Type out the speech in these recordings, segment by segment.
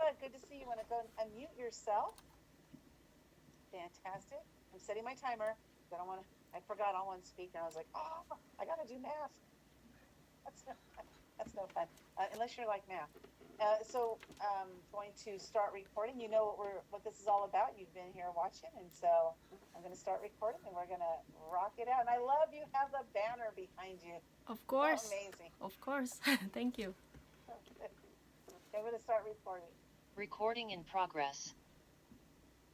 Eva, good to see you. Want to go and unmute yourself? Fantastic. I'm setting my timer. I don't want to. I forgot on one speaker. I was like, oh, I got to do math. That's no fun. That's no fun unless you're like math. So going to start recording. You know what this is all about. You've been here watching, and so I'm going to start recording, and we're going to rock it out. And I love you have the banner behind you. Of So course. amazing. Of course. Thank you. Okay, I'm going to start recording. Recording in progress.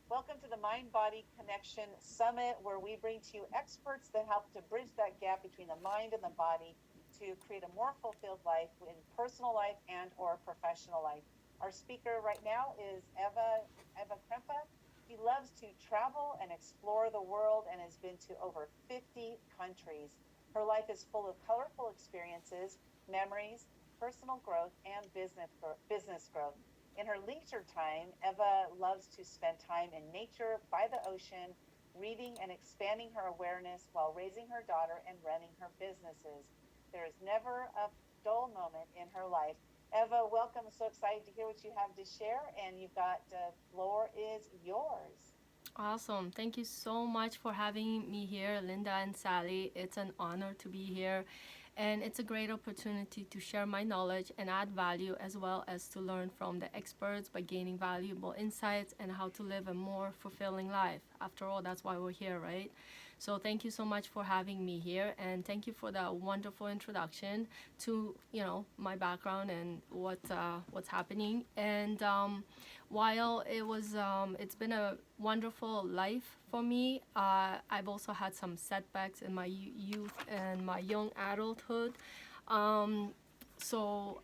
Welcome to the Mind Body Connection Summit, where we bring to you experts that help to bridge that gap between the mind and the body to create a more fulfilled life in personal life and or professional life. Our speaker right now is Eva Krempa. She loves to travel and explore the world and has been to over 50 countries. Her life is full of colorful experiences, memories, personal growth, and business growth. In her leisure time, Eva loves to spend time in nature, by the ocean, reading and expanding her awareness while raising her daughter and running her businesses. There is never a dull moment in her life. Eva, welcome. So excited to hear what you have to share. And you've got floor is yours. Awesome. Thank you so much for having me here, Linda and Sally. It's an honor to be here. And it's a great opportunity to share my knowledge and add value, as well as to learn from the experts by gaining valuable insights and how to live a more fulfilling life. After all, that's why we're here, right? So thank you so much for having me here, and thank you for that wonderful introduction to my background and what's happening. And while it's been a wonderful life for me, I've also had some setbacks in my youth and my young adulthood. Um, so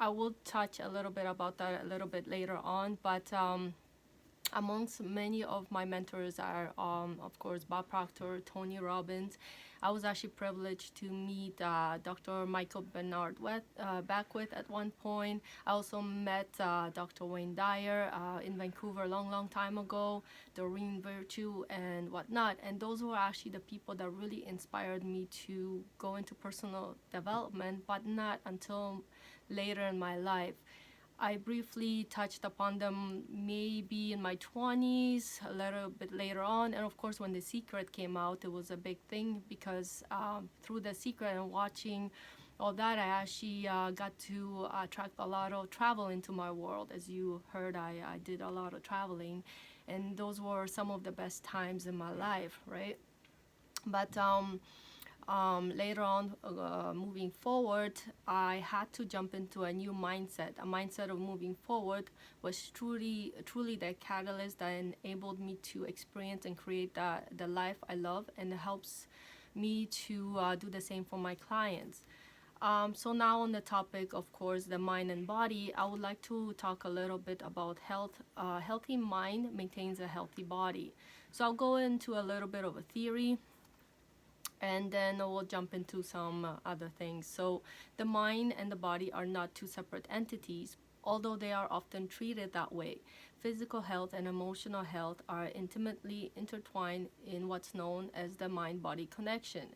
I will touch a little bit about that a little bit later on, but. Amongst many of my mentors are, of course, Bob Proctor, Tony Robbins. I was actually privileged to meet Dr. Michael Bernard Beckwith at one point. I also met Dr. Wayne Dyer in Vancouver a long, long time ago, Doreen Virtue and whatnot. And those were actually the people that really inspired me to go into personal development, but not until later in my life. I briefly touched upon them maybe in my 20s, a little bit later on. And of course, when The Secret came out, it was a big thing because through The Secret and watching all that, I actually got to attract a lot of travel into my world. As you heard, I did a lot of traveling, and those were some of the best times in my life, right? But later on, moving forward, I had to jump into a new mindset. A mindset of moving forward was truly the catalyst that enabled me to experience and create the life I love, and it helps me to do the same for my clients. So now on the topic, of course, the mind and body, I would like to talk a little bit about health. A healthy mind maintains a healthy body. So I'll go into a little bit of a theory, and then we'll jump into some other things. So the mind and the body are not two separate entities, although they are often treated that way. Physical health and emotional health are intimately intertwined in what's known as the mind-body connection.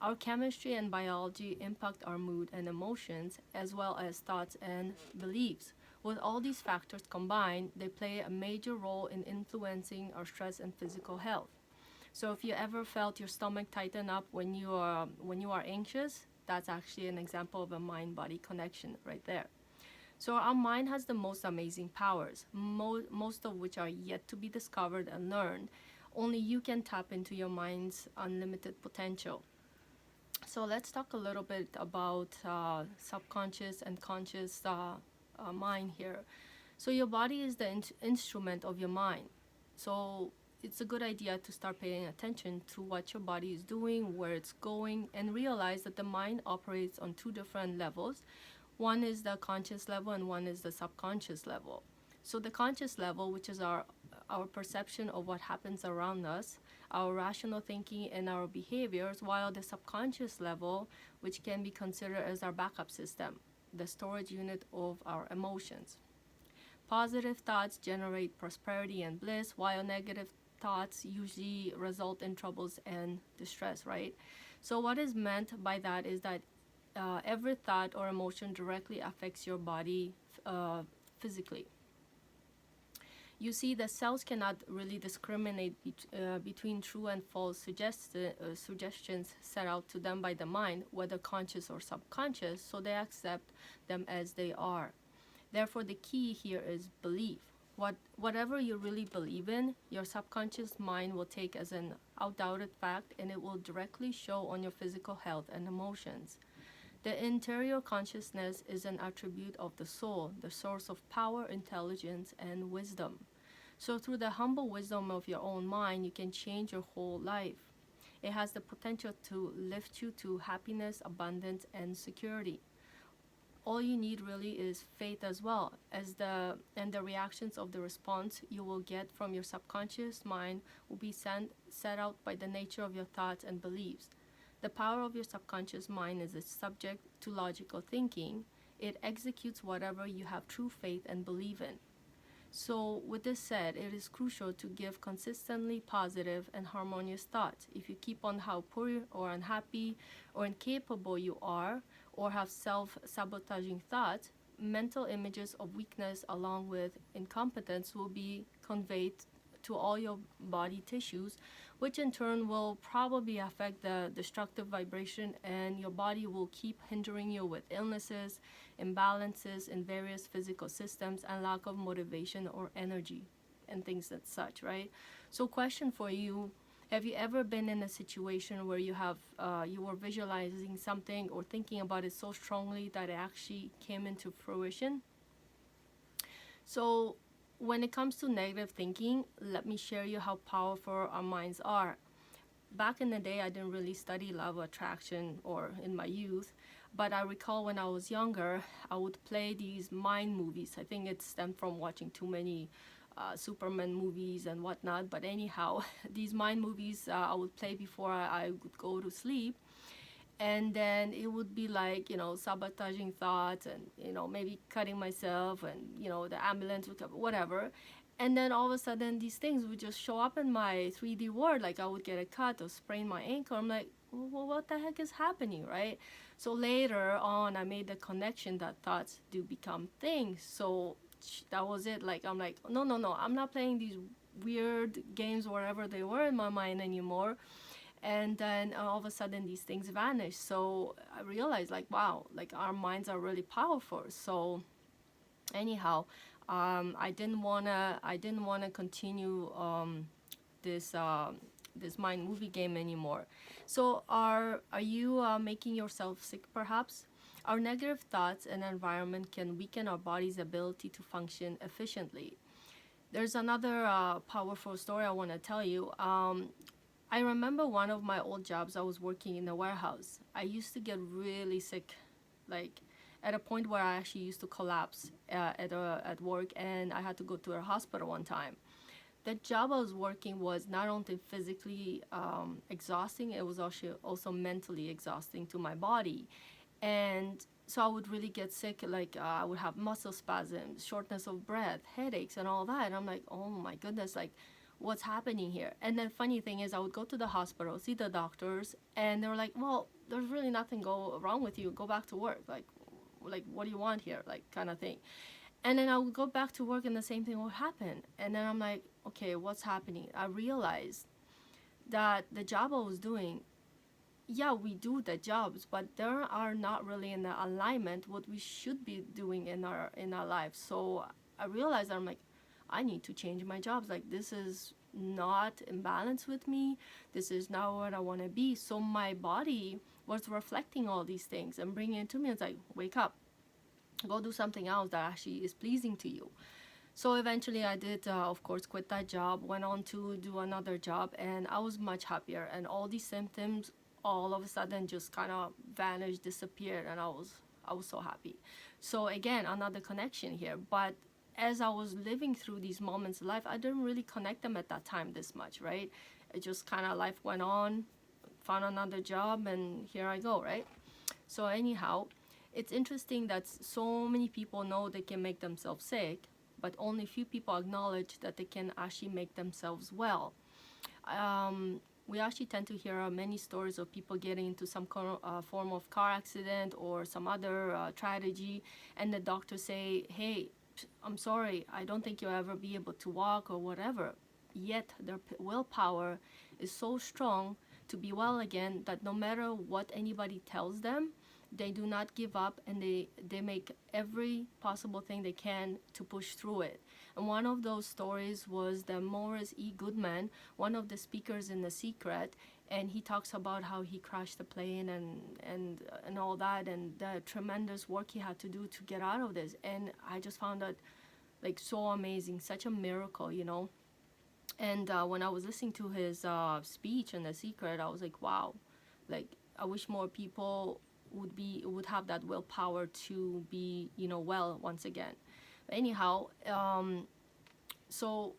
Our chemistry and biology impact our mood and emotions, as well as thoughts and beliefs. With all these factors combined, they play a major role in influencing our stress and physical health. So if you ever felt your stomach tighten up when you are anxious, that's actually an example of a mind-body connection right there. So our mind has the most amazing powers, most of which are yet to be discovered and learned. Only you can tap into your mind's unlimited potential. So let's talk a little bit about subconscious and conscious mind here. So your body is the instrument of your mind. So it's a good idea to start paying attention to what your body is doing, where it's going, and realize that the mind operates on two different levels. One is the conscious level and one is the subconscious level. So the conscious level, which is our perception of what happens around us, our rational thinking and our behaviors, while the subconscious level, which can be considered as our backup system, the storage unit of our emotions. Positive thoughts generate prosperity and bliss, while negative thoughts usually result in troubles and distress, right? So, what is meant by that is that every thought or emotion directly affects your body physically. You see, the cells cannot really discriminate between true and false suggestions set out to them by the mind, whether conscious or subconscious, so they accept them as they are. Therefore, the key here is belief. Whatever you really believe in, your subconscious mind will take as an undoubted fact, and it will directly show on your physical health and emotions. The interior consciousness is an attribute of the soul, the source of power, intelligence, and wisdom. So, through the humble wisdom of your own mind, you can change your whole life. It has the potential to lift you to happiness, abundance, and security. All you need really is faith as well, as the reactions of the response you will get from your subconscious mind will be set out by the nature of your thoughts and beliefs. The power of your subconscious mind is subject to logical thinking. It executes whatever you have true faith and believe in. So, with this said, it is crucial to give consistently positive and harmonious thoughts. If you keep on how poor or unhappy or incapable you are, or have self-sabotaging thoughts, mental images of weakness along with incompetence will be conveyed to all your body tissues, which in turn will probably affect the destructive vibration, and your body will keep hindering you with illnesses, imbalances in various physical systems, and lack of motivation or energy and things and such, right? So, question for you: have you ever been in a situation where you were visualizing something or thinking about it so strongly that it actually came into fruition? So, when it comes to negative thinking, let me share you how powerful our minds are. Back in the day, I didn't really study law of attraction or in my youth, but I recall when I was younger, I would play these mind movies. I think it stemmed from watching too many Superman movies and whatnot. But anyhow, these mind movies I would play before I would go to sleep. And then it would be like, sabotaging thoughts and, maybe cutting myself and, the ambulance would come, whatever. And then all of a sudden, these things would just show up in my 3D world. Like I would get a cut or sprain my ankle. I'm like, well, what the heck is happening, right? So later on, I made the connection that thoughts do become things. So that was it. Like, I'm like, no, I'm not playing these weird games, wherever they were in my mind anymore. And then all of a sudden these things vanish. So I realized, like, wow, like our minds are really powerful. So anyhow, I didn't wanna continue this mind movie game anymore. So are you making yourself sick perhaps? Our negative thoughts and environment can weaken our body's ability to function efficiently. There's another powerful story I want to tell you. I remember one of my old jobs. I was working in a warehouse. I used to get really sick, like at a point where I actually used to collapse at work, and I had to go to a hospital one time. The job I was working was not only physically exhausting, it was also mentally exhausting to my body. And so I would really get sick, like I would have muscle spasms, shortness of breath, headaches, and all that. And I'm like, oh my goodness, like what's happening here? And then funny thing is, I would go to the hospital, see the doctors, and they were like, well, there's really nothing wrong with you. Go back to work. Like what do you want here? Like kind of thing. And then I would go back to work and the same thing would happen. And then I'm like, okay, what's happening? I realized that the job I was doing, yeah, we do the jobs, but they are not really in the alignment what we should be doing in our lives. So I realized that I'm like, I need to change my jobs. Like this is not in balance with me. This is not what I want to be. So my body was reflecting all these things and bringing it to me. It's like, wake up, go do something else that actually is pleasing to you. So eventually I did, of course, quit that job, went on to do another job, and I was much happier. And all these symptoms all of a sudden just kind of vanished, disappeared, and I was so happy. So again, another connection here. But as I was living through these moments of life, I didn't really connect them at that time this much, right? It just kind of life went on, found another job, and here I go, right? So anyhow, it's interesting that so many people know they can make themselves sick, but only few people acknowledge that they can actually make themselves well. We actually tend to hear many stories of people getting into some form of car accident or some other tragedy, and the doctors say, hey, I'm sorry, I don't think you'll ever be able to walk or whatever. Yet their willpower is so strong to be well again that no matter what anybody tells them, they do not give up, and they make every possible thing they can to push through it. And one of those stories was the Morris E. Goodman, one of the speakers in The Secret, and he talks about how he crashed the plane and all that, and the tremendous work he had to do to get out of this. And I just found that like so amazing, such a miracle, you know. And when I was listening to his speech in The Secret, I was like, wow, like I wish more people would have that willpower to be, you know, well once again. But anyhow, so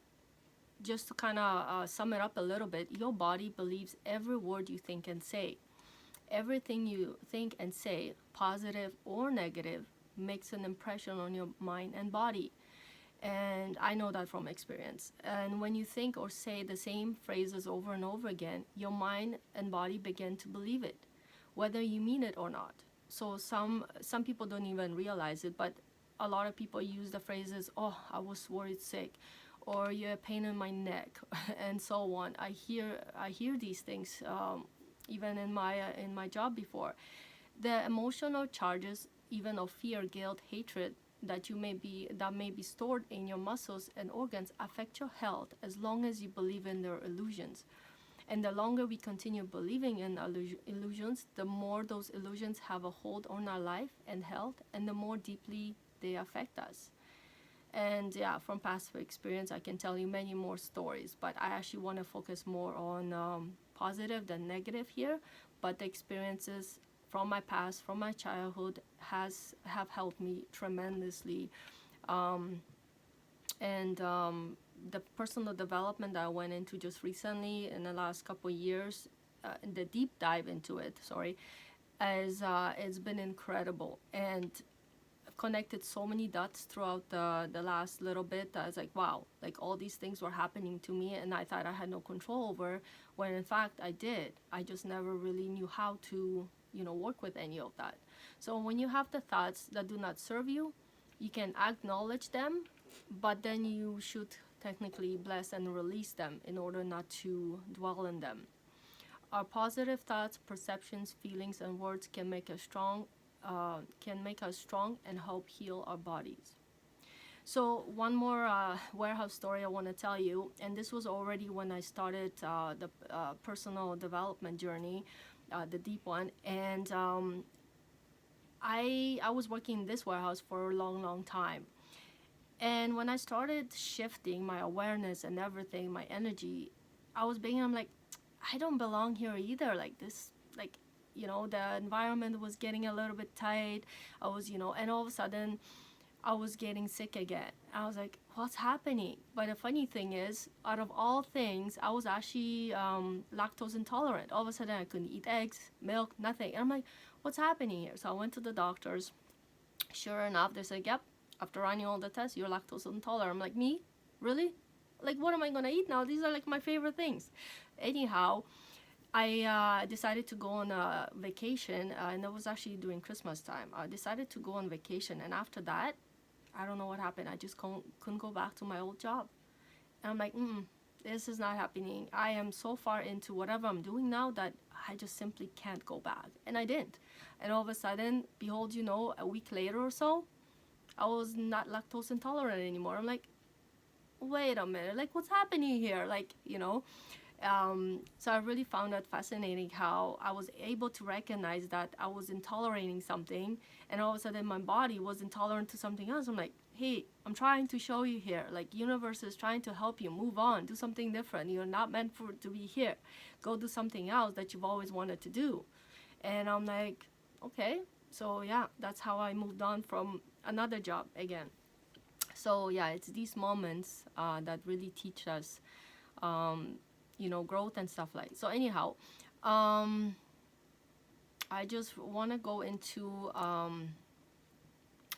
just to kind of sum it up a little bit, your body believes every word you think and say. Everything you think and say, positive or negative, makes an impression on your mind and body. And I know that from experience. And when you think or say the same phrases over and over again, your mind and body begin to believe it, whether you mean it or not. So some people don't even realize it, but a lot of people use the phrases, oh, I was worried sick, or you have pain in my neck, and so on. I hear these things even in my job before. The emotional charges, even of fear, guilt, hatred, that may be stored in your muscles and organs, affect your health as long as you believe in their illusions. And the longer we continue believing in illusions, the more those illusions have a hold on our life and health, and the more deeply they affect us. And yeah, from past experience, I can tell you many more stories, but I actually want to focus more on positive than negative here. But the experiences from my past, from my childhood, have helped me tremendously. The personal development that I went into just recently in the last couple of years, the deep dive into it, it's been incredible. And I've connected so many dots throughout the last little bit. I was like, wow, like all these things were happening to me and I thought I had no control over, when in fact I did. I just never really knew how to, you know, work with any of that. So when you have the thoughts that do not serve you, you can acknowledge them, but then you should technically bless and release them in order not to dwell in them. Our positive thoughts, perceptions, feelings, and words can make us strong and help heal our bodies. So one more warehouse story I want to tell you, and this was already when I started the personal development journey, the deep one, and I was working in this warehouse for a long time. And when I started shifting my awareness and everything, my energy, I'm like, I don't belong here either. Like this, like, you know, the environment was getting a little bit tight. I was, you know, and all of a sudden I was getting sick again. I was like, what's happening? But the funny thing is, out of all things, I was actually lactose intolerant. All of a sudden I couldn't eat eggs, milk, nothing. And I'm like, what's happening here? So I went to the doctors. Sure enough, they said, yep, after running all the tests, you're lactose intolerant. I'm like, me? Really? Like, what am I gonna eat now? These are like my favorite things. Anyhow, I decided to go on a vacation, and that was actually during Christmas time. I decided to go on vacation, and after that, I don't know what happened. I just couldn't go back to my old job. And I'm like, this is not happening. I am so far into whatever I'm doing now that I just simply can't go back. And I didn't. And all of a sudden, behold, you know, a week later or so, I was not lactose intolerant anymore. I'm like, wait a minute, like what's happening here? Like, you know, so I really found that fascinating how I was able to recognize that I was intolerating something, and all of a sudden my body was intolerant to something else. I'm like, hey, I'm trying to show you here, like universe is trying to help you move on, do something different. You're not meant to be here. Go do something else that you've always wanted to do. And I'm like, okay. So yeah, that's how I moved on from another job again. So yeah, it's these moments that really teach us you know, growth and stuff like. So anyhow, I just want to go into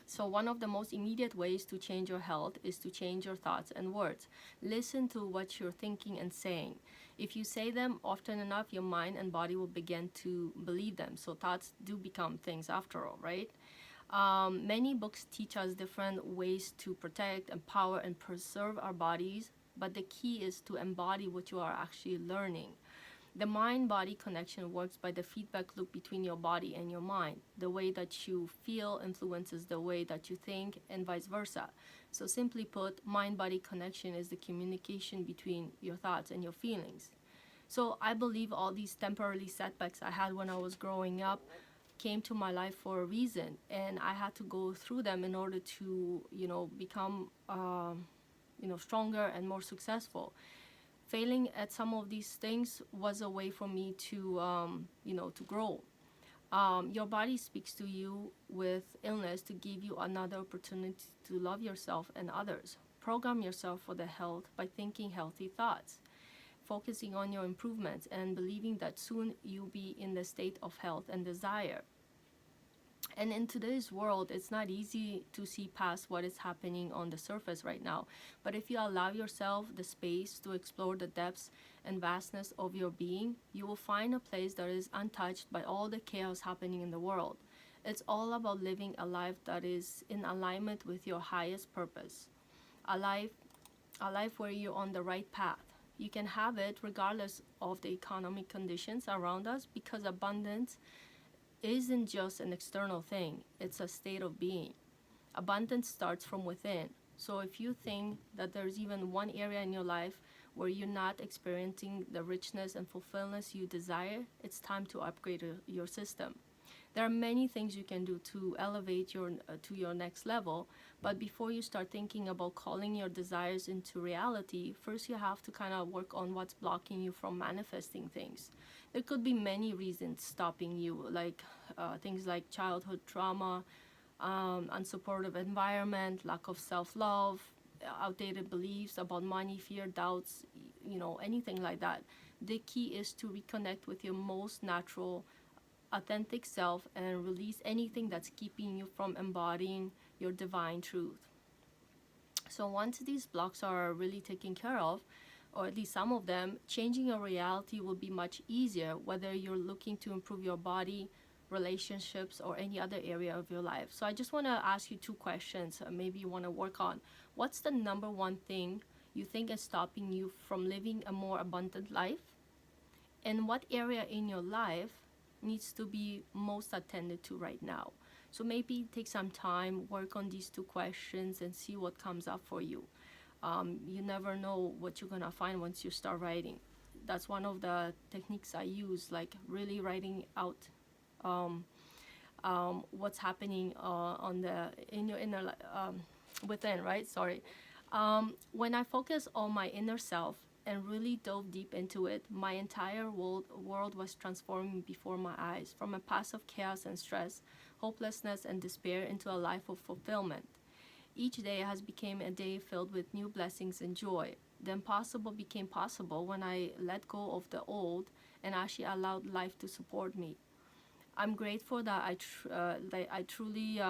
so one of the most immediate ways to change your health is to change your thoughts and words. Listen to what you're thinking and saying. If you say them often enough, your mind and body will begin to believe them. So thoughts do become things after all, right? Many books teach us different ways to protect, empower, and preserve our bodies, but the key is to embody what you are actually learning. The mind body connection works by the feedback loop between your body and your mind. The way that you feel influences the way that you think, and vice versa. So, simply put, mind body connection is the communication between your thoughts and your feelings. So, I believe all these temporary setbacks I had when I was growing up came to my life for a reason, and I had to go through them in order to, become, stronger and more successful. Failing at some of these things was a way for me to, to grow. Your body speaks to you with illness to give you another opportunity to love yourself and others. Program yourself for the health by thinking healthy thoughts, focusing on your improvements, and believing that soon you'll be in the state of health and desire. And in today's world, it's not easy to see past what is happening on the surface right now. But if you allow yourself the space to explore the depths and vastness of your being, you will find a place that is untouched by all the chaos happening in the world. It's all about living a life that is in alignment with your highest purpose. A life, a life where you're on the right path. You can have it regardless of the economic conditions around us, because abundance isn't just an external thing, it's a state of being. Abundance starts from within. So if you think that there's even one area in your life where you're not experiencing the richness and fulfillment you desire, it's time to upgrade your system. There are many things you can do to elevate your to your next level, but before you start thinking about calling your desires into reality, first you have to kind of work on what's blocking you from manifesting things. There could be many reasons stopping you, like things like childhood trauma, unsupportive environment, lack of self-love, outdated beliefs about money, fear, doubts, anything like that. The key is to reconnect with your most natural, authentic self and release anything that's keeping you from embodying your divine truth. So once these blocks are really taken care of, or at least some of them, changing your reality will be much easier, whether you're looking to improve your body, relationships, or any other area of your life. So I just want to ask you two questions maybe you want to work on. What's the number one thing you think is stopping you from living a more abundant life? And what area in your life needs to be most attended to right now? So maybe take some time, work on these two questions, and see what comes up for you. You never know what you're gonna find once you start writing. That's one of the techniques I use, like really writing out what's happening on the in your inner within, right? Sorry. When I focus on my inner self and really dove deep into it, my entire world was transforming before my eyes, from a past of chaos and stress, hopelessness and despair, into a life of fulfillment. Each day has become a day filled with new blessings and joy. The impossible became possible when I let go of the old and actually allowed life to support me. I'm grateful that I truly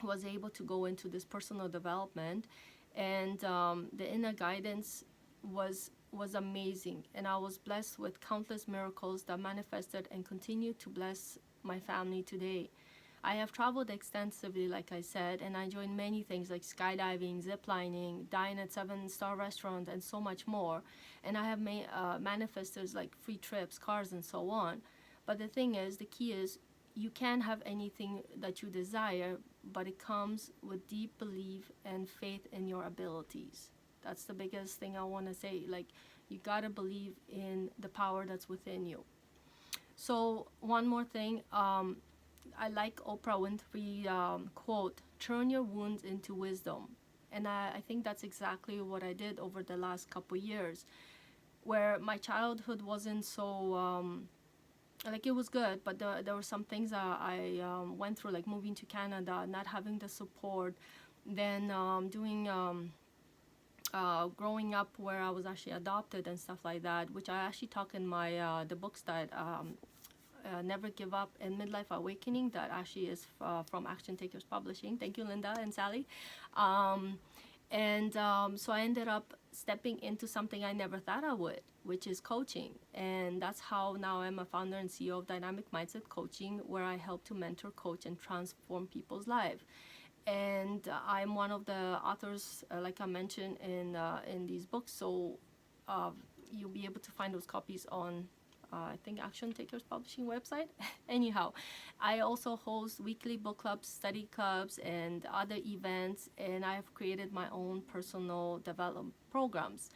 was able to go into this personal development, and the inner guidance was amazing, and I was blessed with countless miracles that manifested and continue to bless my family today. I have traveled extensively, like I said, and I joined many things like skydiving, ziplining, dine at 7-star restaurants, and so much more. And I have manifested like free trips, cars, and so on. But the thing is, the key is, you can have anything that you desire, but it comes with deep belief and faith in your abilities. That's the biggest thing I want to say. Like, you gotta believe in the power that's within you. So one more thing, I like Oprah Winfrey quote, "Turn your wounds into wisdom." And I think that's exactly what I did over the last couple years, where my childhood wasn't so, like, it was good, but there were some things I went through, like moving to Canada, not having the support, then growing up where I was actually adopted and stuff like that, which I actually talk in my the books that Never Give Up and Midlife Awakening, that actually is from Action Takers Publishing. Thank you, Linda and Sally. And so I ended up stepping into something I never thought I would, which is coaching. And that's how now I'm a founder and CEO of Dynamic Mindset Coaching, where I help to mentor, coach, and transform people's lives. And I'm one of the authors, like I mentioned in these books. So uh, you'll be able to find those copies on I think Action Takers Publishing website. Anyhow, I also host weekly book clubs, study clubs, and other events, and I have created my own personal development programs.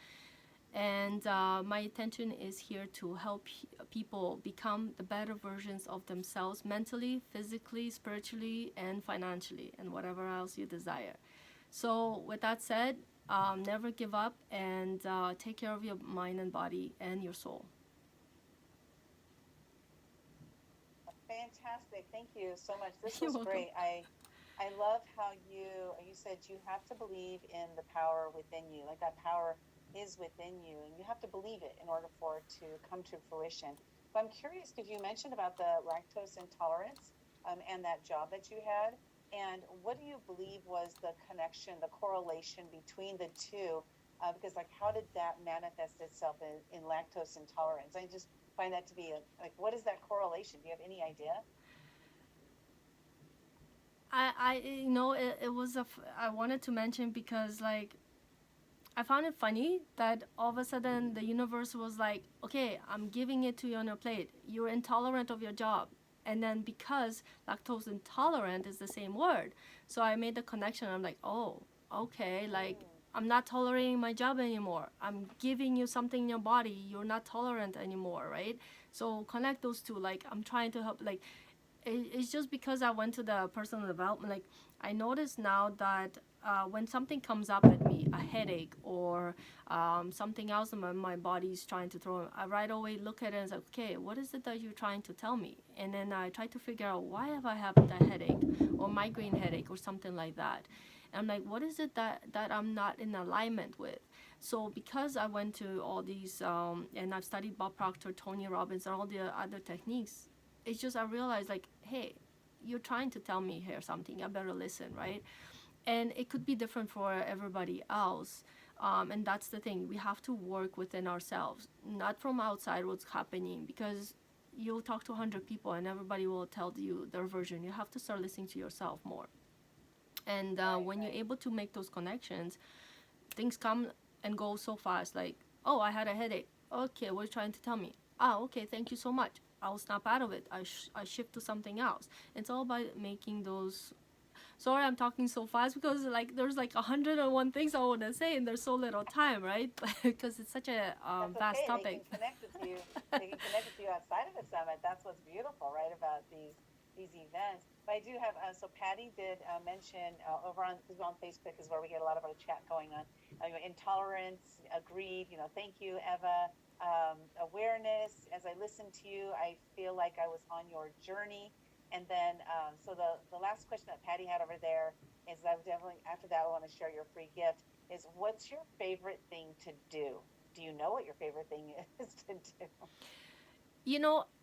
And my intention is here to help people become the better versions of themselves mentally, physically, spiritually, and financially, and whatever else you desire. So, with that said, never give up and take care of your mind and body and your soul. Fantastic. Thank you so much. This You're was welcome. great. I love how you said you have to believe in the power within you. Like that power is within you and you have to believe it in order for it to come to fruition. But I'm curious because you mentioned about the lactose intolerance and that job that you had. And what do you believe was the connection, the correlation between the two? Because like, how did that manifest itself in lactose intolerance? I just find that to be like, what is that correlation? Do you have any idea? It was I wanted to mention because like I found it funny that all of a sudden the universe was like, okay, I'm giving it to you on your plate. You're intolerant of your job. And then because lactose intolerant is the same word, so I made the connection. I'm like, oh, okay, like I'm not tolerating my job anymore. I'm giving you something in your body. You're not tolerant anymore, right? So connect those two. Like I'm trying to help. Like it's just because I went to the personal development. Like I notice now that when something comes up at me, a headache or something else in my body is trying to throw, I right away look at it and say, okay, what is it that you're trying to tell me? And then I try to figure out why have I had that headache or migraine headache or something like that. And I'm like, what is it that I'm not in alignment with? So because I went to all these and I've studied Bob Proctor, Tony Robbins, and all the other techniques, it's just I realized like, hey, you're trying to tell me here something. I better listen, right? And it could be different for everybody else. And that's the thing. We have to work within ourselves, not from outside what's happening, because you'll talk to 100 people and everybody will tell you their version. You have to start listening to yourself more. And when you're able to make those connections, things come and go so fast. Like, oh, I had a headache. Okay, what are you trying to tell me? Ah, okay, thank you so much. I'll snap out of it. I shift to something else. It's all about making those. Sorry, I'm talking so fast because like there's like 101 things I want to say and there's so little time, right? Because it's such a That's vast okay. They topic. can connect with you. They can connect with you outside of the summit. That's what's beautiful, right, about these events. But I do have so Patty did mention over on Facebook is where we get a lot of our chat going on. Intolerance, agreed. Thank you, Eva. Awareness. As I listen to you, I feel like I was on your journey. And then, so the last question that Patty had over there is I would definitely, after that, I want to share your free gift is what's your favorite thing to do? Do you know what your favorite thing is to do?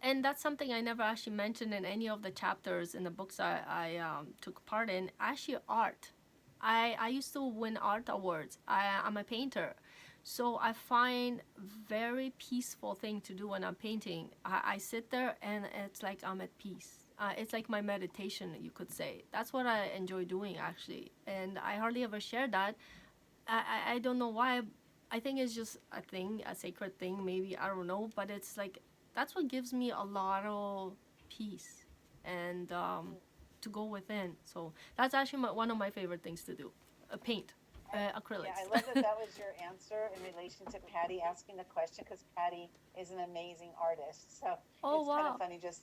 And that's something I never actually mentioned in any of the chapters in the books I took part in. Actually, art. I used to win art awards. I'm a painter. So I find very peaceful thing to do when I'm painting. I sit there and it's like I'm at peace. It's like my meditation, you could say. That's what I enjoy doing actually. And I hardly ever share that. I don't know why. I think it's just a thing, a sacred thing, maybe. I don't know. But it's like, that's what gives me a lot of peace and to go within. So that's actually one of my favorite things to do, paint. Acrylics. Yeah, I love that was your answer in relation to Patty asking the question because Patty is an amazing artist. So Oh, it's kind wow. of funny. Just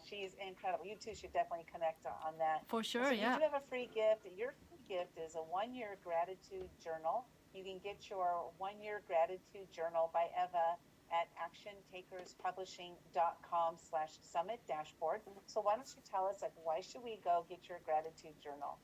she's incredible. You two should definitely connect on that. For And sure, so yeah. you do have a free gift. Your free gift is a 1-year gratitude journal. You can get your 1-year gratitude journal by Eva at actiontakerspublishing.com/summit dashboard. So why don't you tell us, like, why should we go get your gratitude journal?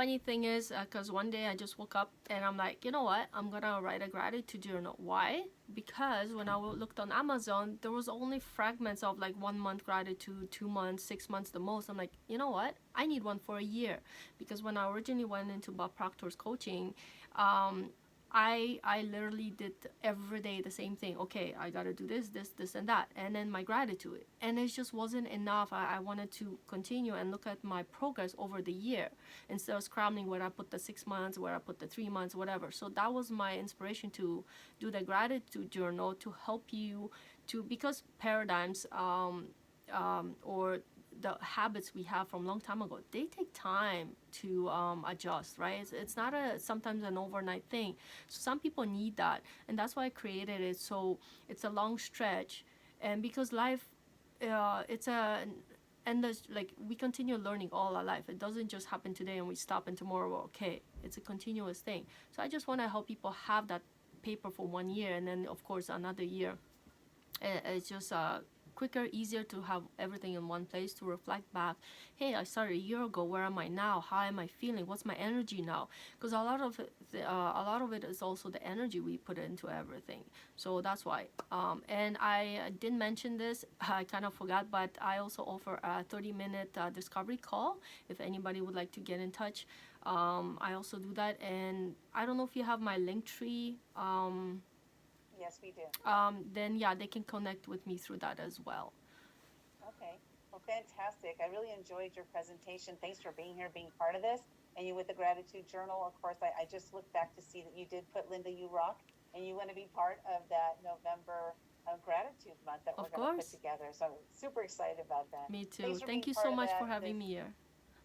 funny thing is, because one day I just woke up and I'm like, you know what? I'm gonna write a gratitude journal. Why? Because when I looked on Amazon, there was only fragments of like 1 month gratitude, 2 months, 6 months the most. I'm like, you know what? I need one for a year. Because when I originally went into Bob Proctor's coaching, um, I literally did every day the same thing. Okay, I gotta do this, and that, and then my gratitude, and it just wasn't enough. I wanted to continue and look at my progress over the year instead of scrambling where I put the 6 months, where I put the 3 months, whatever. So that was my inspiration to do the gratitude journal to help you to, because paradigms or the habits we have from long time ago, they take time to adjust, right? It's not a sometimes an overnight thing. So some people need that, and that's why I created it. So it's a long stretch, and because life, it's a and there's like we continue learning all our life. It doesn't just happen today and we stop and tomorrow we're okay. It's a continuous thing. So I just want to help people have that paper for 1 year, and then of course another year. It's just quicker, easier to have everything in one place to reflect back. Hey, I started a year ago. Where am I now? How am I feeling? What's my energy now? Because a lot of it is also the energy we put into everything. So that's why. And I didn't mention this. I kind of forgot, but I also offer a 30-minute discovery call if anybody would like to get in touch. I also do that, and I don't know if you have my link tree. Yes, we do. Then yeah, they can connect with me through that as well. Okay. Well, fantastic. I really enjoyed your presentation. Thanks for being here, being part of this. And you with the gratitude journal, of course, I just looked back to see that you did put Linda You Rock, and you want to be part of that November gratitude month that we're Of going to put course. together. So I'm super excited about that. Me too. Thanks for Thank being you part so of much for that. having me here.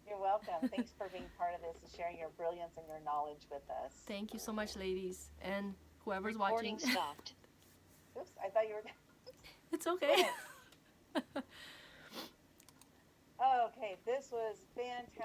You're welcome. Thanks for being part of this and sharing your brilliance and your knowledge with us. Thank you so much, ladies, and whoever's watching. Recording stopped. Oops, I thought you were. It's okay. Okay, this was fantastic.